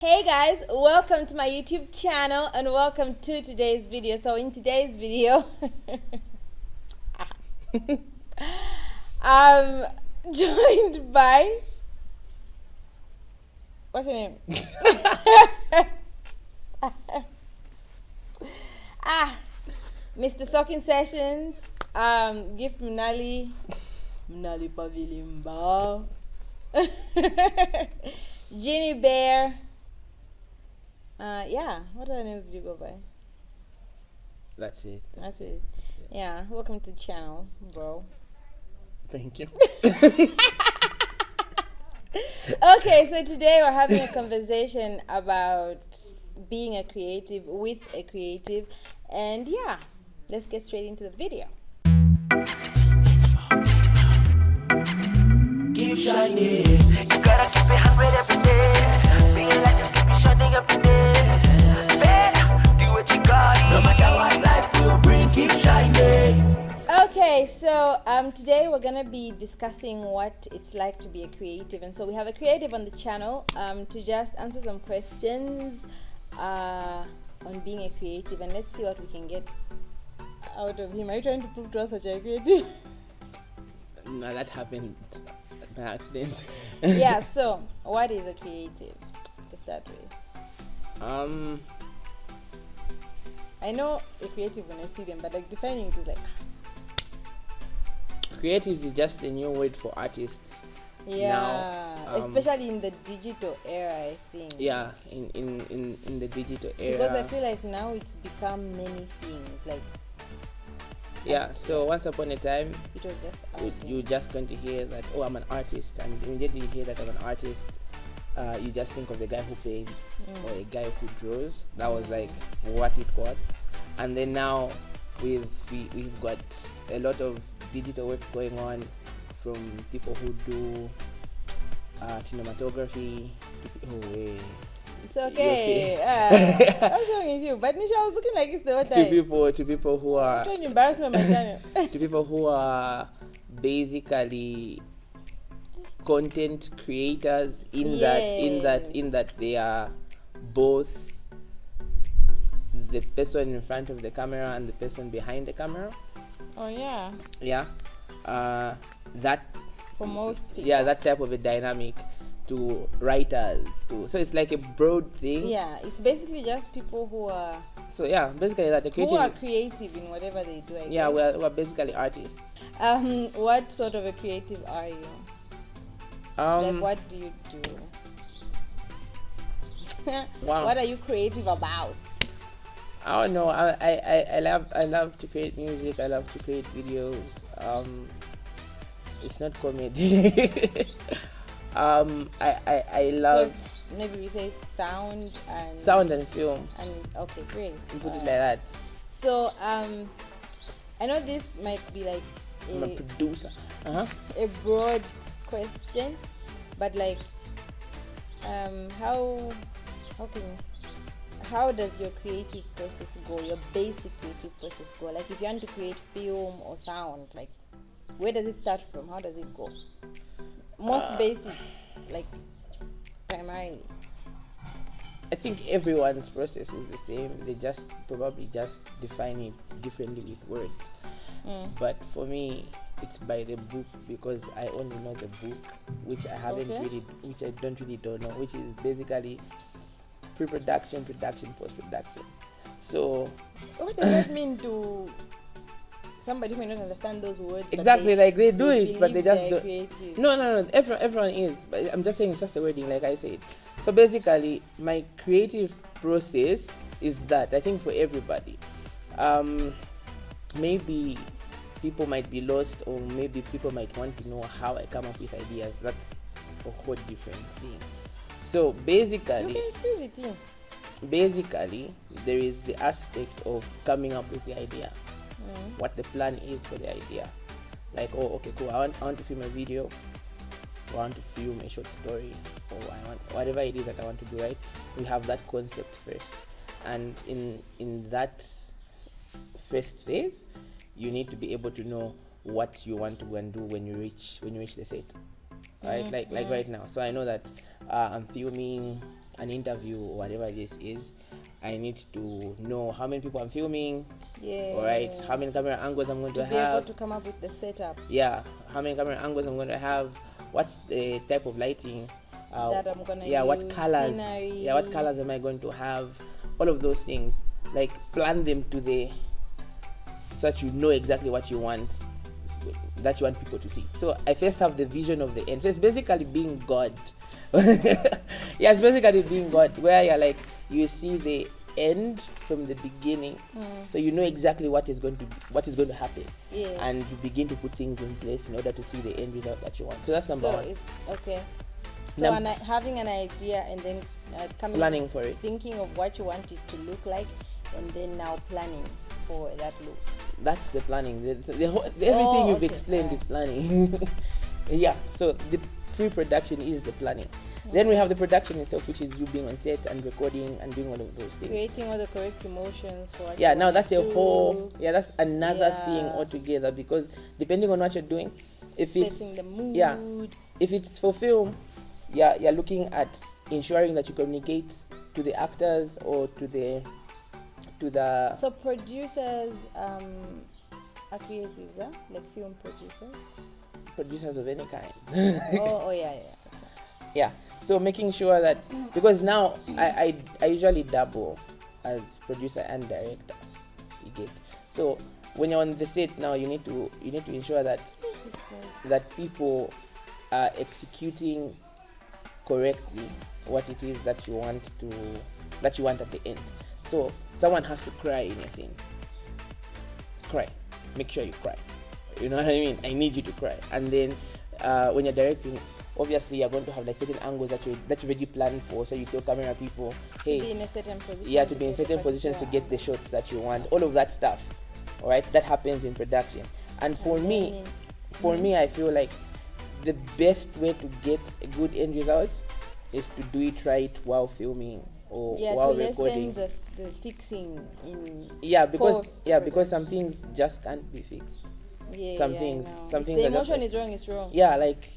Hey guys, welcome to my YouTube channel and welcome to today's video. So in today's video, I'm joined by, what's your name? Mr. Socking Sessions, Gift Munali Pavilimba, Ginny Bear. What other names did you go by? That's it. That's it. Yeah, welcome to the channel, bro. Thank you. Okay, so today we're having a conversation about being a creative with a creative, and yeah, let's get straight into the video. Keep shining. You gotta keep it 100 every day. Being like just keep it shining every day. Better do what you got. No matter what life will bring, keep shining. Okay, so today we're gonna be discussing what it's like to be a creative, and so we have a creative on the channel to just answer some questions on being a creative, and let's see what we can get out of him. Are you trying to prove to us that you're a creative? No, that happened by accident. Yeah, so what is a creative to start with? I know a creative when I see them, but like defining it is like, Creatives is just a new word for artists. yeah, Now, especially in the digital era, I think. Yeah, in the digital era. Because I feel like now it's become many things. Like Yeah, so once upon a time, it was just out there. you're just going to hear that, oh, I'm an artist. And immediately you hear that I'm an artist, you just think of the guy who paints or a guy who draws. That was like what it was. And then now we've got a lot of digital work going on, from people who do cinematography to It's okay. What's wrong with you? But Nisha, I was looking like it's the whole time. to people who are Trying to embarrass me on my channel. to people who are basically content creators in that they are both the person in front of the camera and the person behind the camera. Oh yeah. Yeah, that For most people. yeah, that type of a dynamic, to writers, to, so it's like a broad thing. Yeah, it's basically just people who are Basically that the creative. creative in whatever they do. I Yeah, guess. we're basically artists. What sort of a creative are you? Like, what do you do? Wow. What are you creative about? I don't know. I love to create music. I love to create videos. It's not comedy. I love So maybe we say sound sound and film. and okay, great. To put it like that. So I know this might be like I'm a producer. a broad question, but like how does your creative process go? Your basic creative process go? Like if you want to create film or sound, like where does it start from? How does it go? Most basic, like primarily. I think everyone's process is the same. They just probably just define it differently with words. But for me, it's by the book, because I only know the book, which I haven't Okay. which I don't know, which is basically pre-production, production, post-production. So What does that mean to somebody who may not understand those words? but exactly, like they do it, but they believe just they're don't. creative. No. Everyone is. But I'm just saying it's just the wording, like I said. So basically, my creative process is that, I think for everybody, maybe people might be lost, or maybe people might want to know how I come up with ideas. That's a whole different thing. So You basically, can squeeze it in. there is the aspect of coming up with the idea, what the plan is for the idea. Like, oh, okay, cool, I want to film a video, I want to film a short story, or I want whatever it is that I want to do, right? We have that concept first, and in that first phase, you need to be able to know what you want to go and do when you reach the set, right? Like right now. So I know that I'm filming an interview or whatever this is, I need to know how many people I'm filming. Yeah. All right. How many camera angles I'm going to be able have. to come up with the setup. Yeah. How many camera angles I'm going to have. What's the type of lighting that I'm gonna use. What colors. Scenery. Yeah. What colors am I going to have? All of those things. Like plan them to so that you know exactly what you want. That you want people to see. So I first have the vision of the end. So it's basically being God. Yeah, it's basically being God, where you're like, you see the end from the beginning, so you know exactly what is going to happen, and you begin to put things in place in order to see the end result that you want. So that's number one. So having an idea and then planning for it, thinking of what you want it to look like, and then now planning for that look. That's the planning. Everything you've explained is planning. Yeah. So the pre-production is the planning. Then we have the production itself, which is you being on set and recording and doing all of those things. Creating all the correct emotions for what now that's a whole, that's another thing altogether, because depending on what you're doing, if setting the mood. If it's for film, you're looking at ensuring that you communicate to the actors or to the So producers are creatives, like film producers of any kind. Yeah. So making sure that, because now I usually double as producer and director. You get. So when you're on the set now, you need to ensure that people are executing correctly what it is that you want at the end. So someone has to cry in a scene. Cry. Make sure you cry. You know what I mean? I need you to cry. And then when you're directing, obviously you're going to have like certain angles that you already planned for. So you tell camera people, hey, to be in a certain position. Yeah, to be in certain positions to get the shots that you want. All of that stuff. All right, that happens in production. And for me, I feel like the best way to get a good end result is to do it right while filming or while recording. The fixing in because some things just can't be fixed. Some things if the emotion is wrong, it's wrong. Yeah, like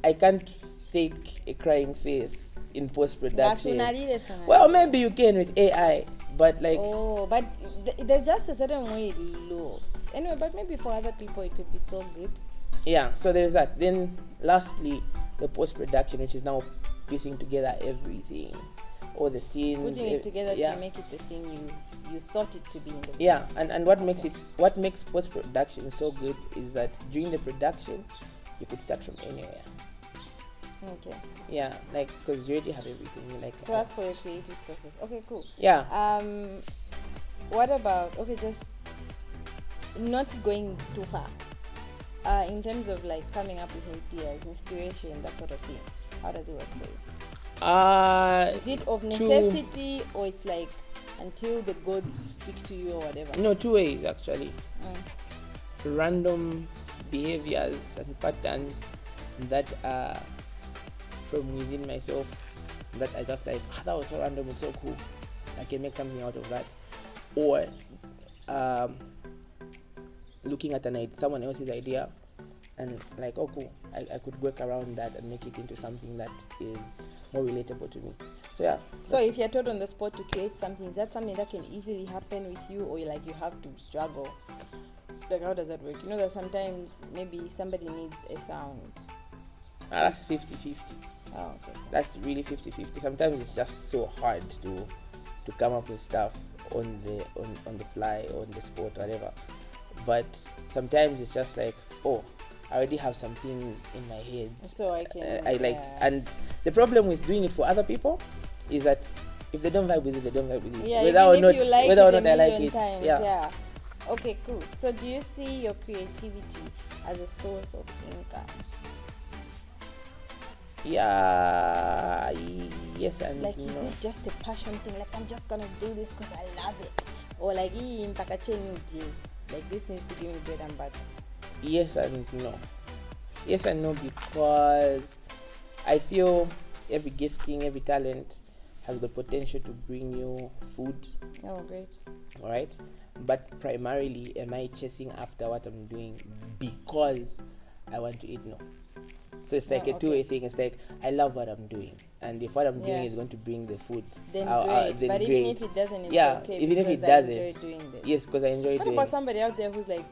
I can't fake a crying face in post-production. Well, maybe you can with AI, but like but there's just a certain way it looks anyway. But maybe for other people it could be so good. Yeah, so there's that. Then lastly, the post-production, which is now piecing together everything, all the scenes, putting it together to make it the thing you thought it to be in the and what makes post-production so good is that during the production you could start from anywhere. Okay. Yeah, like because you already have everything. Like so that's for your creative process. Okay, cool. Yeah. What about just not going too far? In terms of like coming up with ideas, inspiration, that sort of thing. How does it work for you? Is it of necessity or it's like until the gods speak to you or whatever? No, two ways actually. Random behaviors and patterns that are from within myself that I just like, that was so random, it's so cool, I can make something out of that. Or looking at someone else's idea and like, oh cool, I could work around that and make it into something that is more relatable to me. So yeah. So if you're told on the spot to create something, is that something that can easily happen with you, or like you have to struggle? Like how does that work? You know that sometimes maybe somebody needs a sound. That's 50-50. Oh, okay. That's really 50-50. Sometimes it's just so hard to come up with stuff on the fly, or on the spot, whatever. But sometimes it's just like, oh, I already have some things in my head. So I can. And the problem with doing it for other people is that if they don't vibe with it, they don't vibe with it. Yeah, whether or not they like it. Times, yeah. Okay, cool. So do you see your creativity as a source of income? Yeah, yes and like, no. Is it just a passion thing? Like, I'm just gonna do this because I love it, or like, like this needs to give me bread and butter? Yes and no. Yes and no, because I feel every gifting, every talent has got potential to bring you food. Oh, great. All right, but primarily, am I chasing after what I'm doing because I want to eat? No. So it's like Oh, a two-way okay. thing. It's like I love what I'm doing, and if what I'm doing Yeah. is going to bring the food, Then then great. But great. even if it doesn't, it's yeah, okay. even if it because I doesn't, enjoy doing this. yes, because I enjoy What doing about it. somebody out there who's like,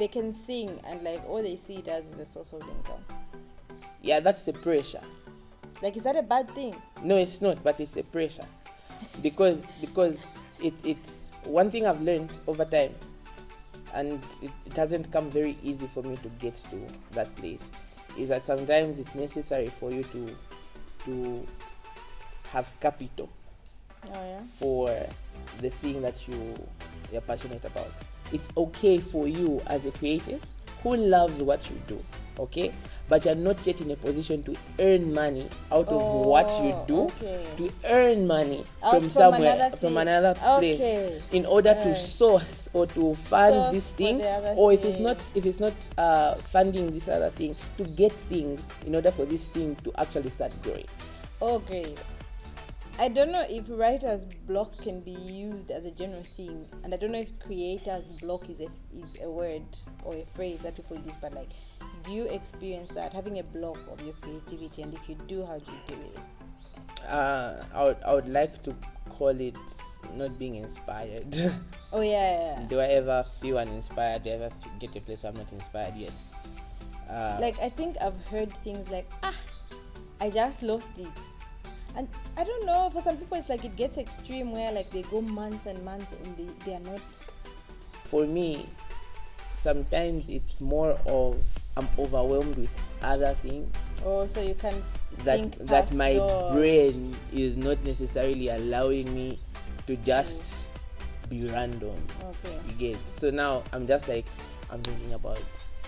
they can sing and like all they see it as is a source of income? Yeah, that's the pressure. Like, is that a bad thing? No, it's not, but it's a pressure because it's one thing I've learned over time, and it hasn't come very easy for me to get to that place, is that sometimes it's necessary for you to have capital Oh yeah. for the thing that you're passionate about. It's okay for you as a creative who loves what you do, okay, but you're not yet in a position to earn money out of what you do, okay. to earn money Out from from somewhere, another from thing. another place, Okay. in order to Right. source or to fund Source this for thing, the other or if thing. it's not funding this other thing, to get things in order for this thing to actually start growing. Oh, great. I don't know if writer's block can be used as a general thing, and I don't know if creator's block is a word or a phrase that people use, but like, do you experience that, having a block of your creativity, and if you do, how do you deal with it? I would like to call it not being inspired. Oh yeah. Do I ever feel uninspired? Do I ever get to a place where I'm not inspired? Yes. Like, I think I've heard things like, I just lost it. And I don't know, for some people it's like it gets extreme where like they go months and months and they are not. For me, sometimes it's more of I'm overwhelmed with other things Oh, so you can't think that past my those. brain is not necessarily allowing me to just be random. Okay. You get? So now I'm just like, I'm thinking about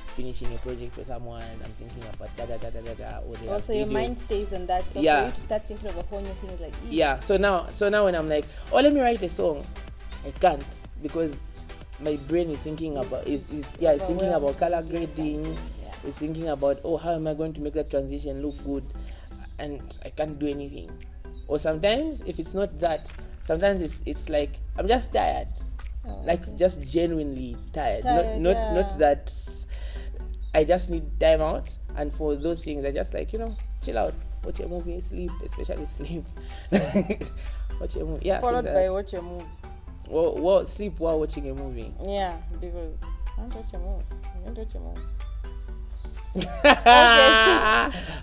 finishing a project for someone, I'm thinking about da da da da da da, or there are Also, your videos. mind stays on that. So Yeah. for you to start thinking of a whole new thing is like, Yeah, so now when I'm like, oh, let me write a song, I can't, because my brain is thinking about it's thinking about color grading, Yeah. it's thinking about, oh, how am I going to make that transition look good, and I can't do anything. Or sometimes if it's not that, sometimes it's like I'm just tired, Oh, like okay. just genuinely tired. Tired, not yeah. not that I just need time out, and for those things I just like, chill out, watch a movie, sleep, especially sleep. Watch a movie, yeah. Followed things by like watch your movie. that. Well, sleep while watching a movie. Yeah, because I don't watch your movie. I don't watch your movie.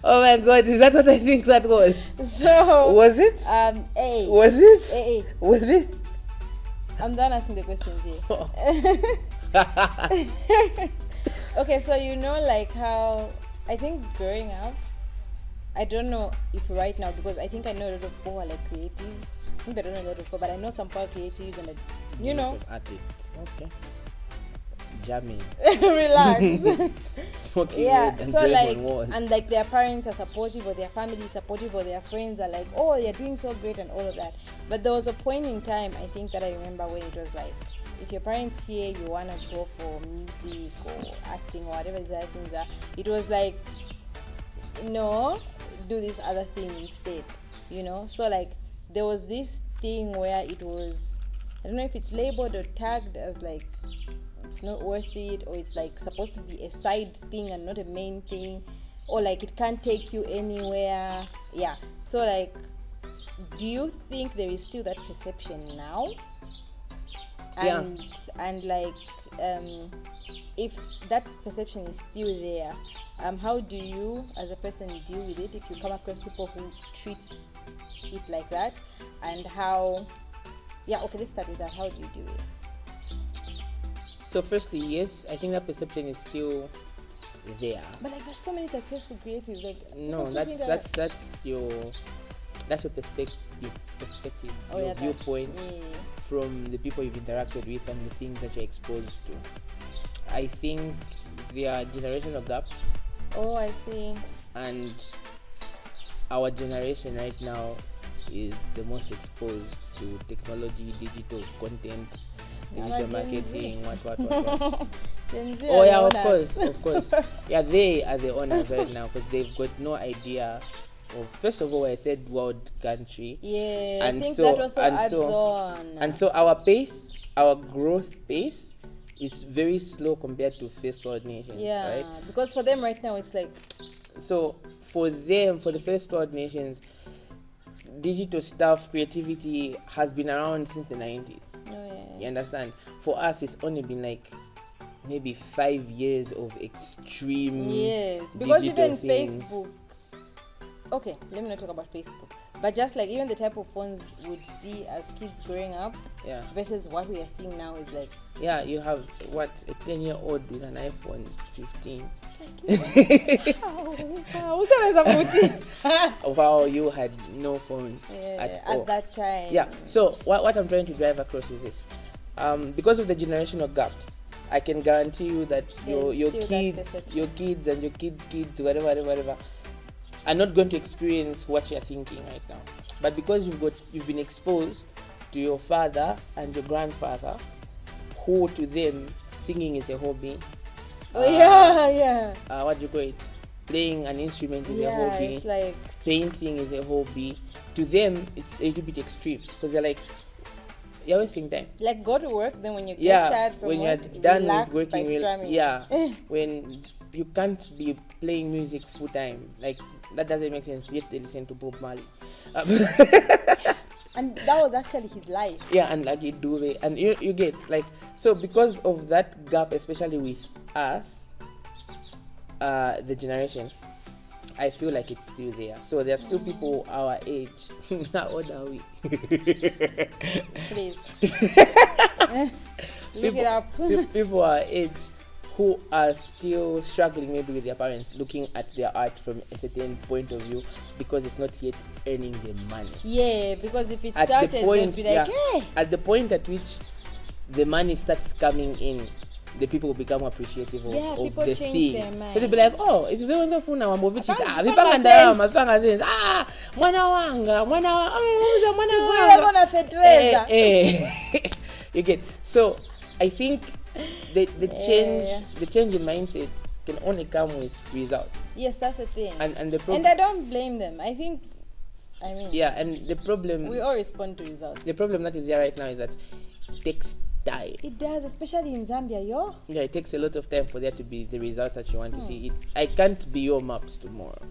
Oh my god, is that what I think that was? So Was it? A. Was it? A. Was it? I'm done asking the questions here. Okay, so like how I think growing up, I don't know if right now, because I think I know a lot of people who are like creatives. I think I don't know a lot of people, but I know some people are creatives and Artists. Okay. Jamming. relax. Smoking Yeah, weed and so grave like, on walls. and like their parents are supportive, or their family is supportive, or their friends are like, oh, you're doing so great and all of that. But there was a point in time, I think, that I remember when it was like, if your parents hear you want to go for music or acting or whatever these other things are, it was like, no, do this other thing instead, So like, there was this thing where it was, I don't know if it's labeled or tagged as like, it's not worth it, or it's like supposed to be a side thing and not a main thing, or like it can't take you anywhere. Yeah, so like, do you think there is still that perception now? Yeah. And like, if that perception is still there, how do you as a person deal with it if you come across people who treat it like that? And how, let's start with that. How do you do it? So firstly, yes, I think that perception is still there. But like, there's so many successful creatives. Like, No, people still think that's your perspective, Oh, your yeah, that's- viewpoint yeah. from the people you've interacted with and the things that you're exposed to. I think there are generational gaps, Oh, I see. and our generation right now is the most exposed to technology, digital content, digital Gen Z. marketing, what. Gen Z Oh are yeah, the of owners. course. Yeah, they are the owners right now because they've got no idea of, first of all, we're a third world country. Yeah, And I think so- that also and adds so- on. And so our growth pace is very slow compared to first world nations, yeah, right? because for them right now it's like So for them, for the first world nations, digital stuff, creativity has been around since the 90s. You understand? For us, it's only been like maybe 5 years of extreme because digital even things. Facebook. Okay, let me not talk about Facebook. But just like even the type of phones would see as kids growing up versus what we are seeing now is like... Yeah, you have, what, a 10-year-old with an iPhone 15. Wow, you had no phone at all. At that time. Yeah, so what I'm trying to drive across is this. Because of the generational gaps, I can guarantee you that your kids and your kids, whatever, are not going to experience what you're thinking right now. But because you've been exposed to your father and your grandfather, who to them singing is a hobby. What do you call it? Playing an instrument is a hobby. It's like painting is a hobby. To them, it's a little bit extreme because they're like, you're wasting time. Like go to work, then when you get tired from when work, you're done relax with working, by strumming. When you can't be playing music full time, like that doesn't make sense. Yet they listen to Bob Marley. And that was actually his life. Yeah, and like it do it, and you get like, so because of that gap, especially with us, the generation, I feel like it's still there. So there are still people our age. How old are we? Please. Look it up. People our age who are still struggling maybe with their parents, looking at their art from a certain point of view because it's not yet earning them money. Yeah, because if it started, they'd be like, hey. At the point at which the money starts coming in, the people will become appreciative of the thing. So they'll be like, oh, it's very wonderful now. I'm over it. You get. So I think the change in mindset can only come with results. Yes, that's the thing. And the and I don't blame them. I mean, and the problem, we all respond to results. The problem that is there right now is that it takes time. It does, especially in Zambia, Yeah, it takes a lot of time for there to be the results that you want to see. I can't be your maps tomorrow.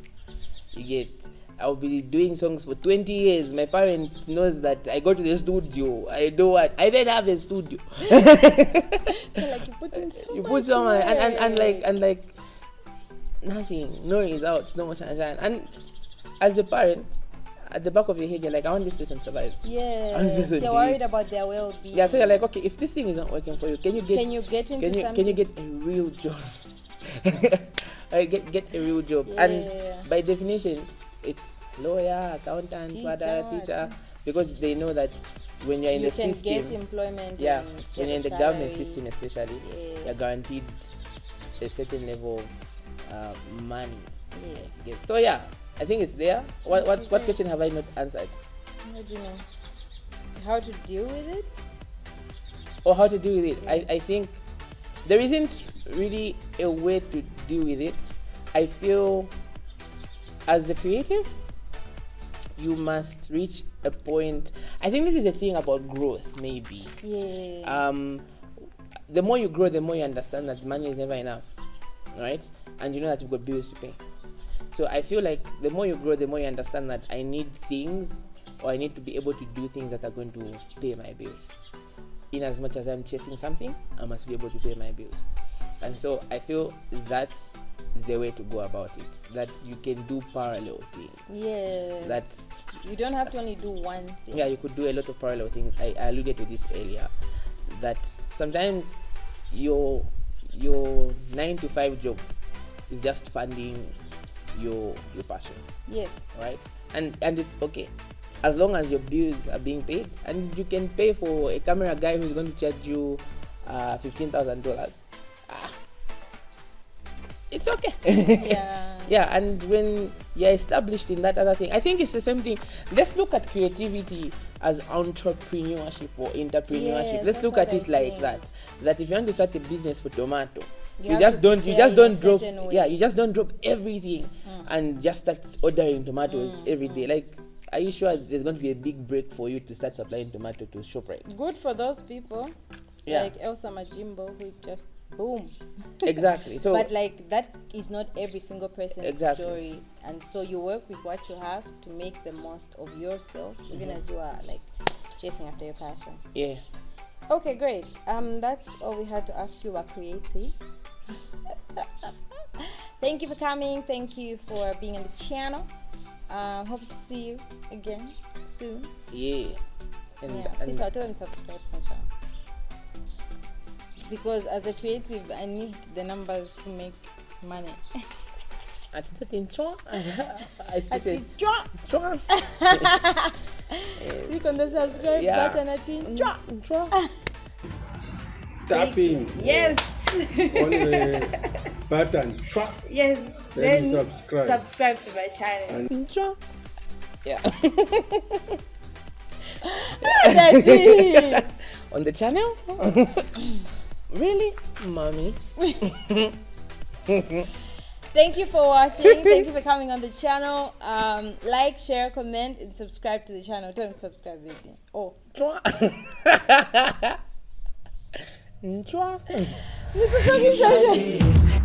You get. I'll be doing songs for 20 years. My parent knows that I go to the studio. I do what? I then have a studio. So like you put in so much and like nothing, no results, no sunshine. And as a parent, at the back of your head, you're like, I want this person to survive. Yeah, you're worried about their well-being. Yeah, so you're like, okay, if this thing isn't working for you, can you get a real job? Or get a real job. Yeah. And by definition, it's lawyer, accountant, teacher, because they know that when you're in the system, you can get employment. Yeah, when you're in the government system, especially, you're guaranteed a certain level of money. Yeah. So yeah, I think it's there. What question have I not answered? What do you know? How to deal with it? Or how to deal with it? Yeah. I think there isn't really a way to deal with it. I feel as a creative, you must reach a point. I think this is the thing about growth, maybe. Yeah. The more you grow, the more you understand that money is never enough, right? And you know that you've got bills to pay. So I feel like the more you grow, the more you understand that I need things, or I need to be able to do things that are going to pay my bills. In as much as I'm chasing something, I must be able to pay my bills. And so I feel that's the way to go about it, that you can do parallel things. Yes. That you don't have to only do one thing. Yeah, you could do a lot of parallel things. I alluded to this earlier, that sometimes your 9-to-5 job is just funding your passion. Yes. Right? And it's okay, as long as your bills are being paid, and you can pay for a camera guy who's going to charge you $15,000. It's okay. Yeah. Yeah, and when you're established in that other thing, I think it's the same thing. Let's look at creativity as entrepreneurship or entrepreneurship. Yes, let's look at it like think. that if you want to start a business for tomato, you just don't drop way. everything and just start ordering tomatoes every day. Like, are you sure there's going to be a big break for you to start supplying tomato to ShopRite? Good for those people. Yeah. Like Elsa Majimbo, who just boom. Exactly. So But like that is not every single person's Exactly. story, and so you work with what you have to make the most of yourself, even as you are like chasing after your passion. yeah. Okay, great. That's all we had to ask you about creative. Thank you for coming. Thank you for being on the channel. Hope to see you again soon. Yeah. And, Yeah, and please I'll tell them to subscribe to my channel. Because as a creative, I need the numbers to make money. I said, Drop. Chua. Click on the subscribe Yeah. button at it. Drop. Chua. Tapping Yes. on the button. Chwa. Yes. Then you subscribe. Subscribe to my channel. Chua. Yeah. That's it. On the channel? Really? Mommy? Thank you for watching. Thank you for coming on the channel. Like, share, comment, and subscribe to the channel. Don't subscribe, baby. Oh. Chua. Chua. Mr. Talking Session.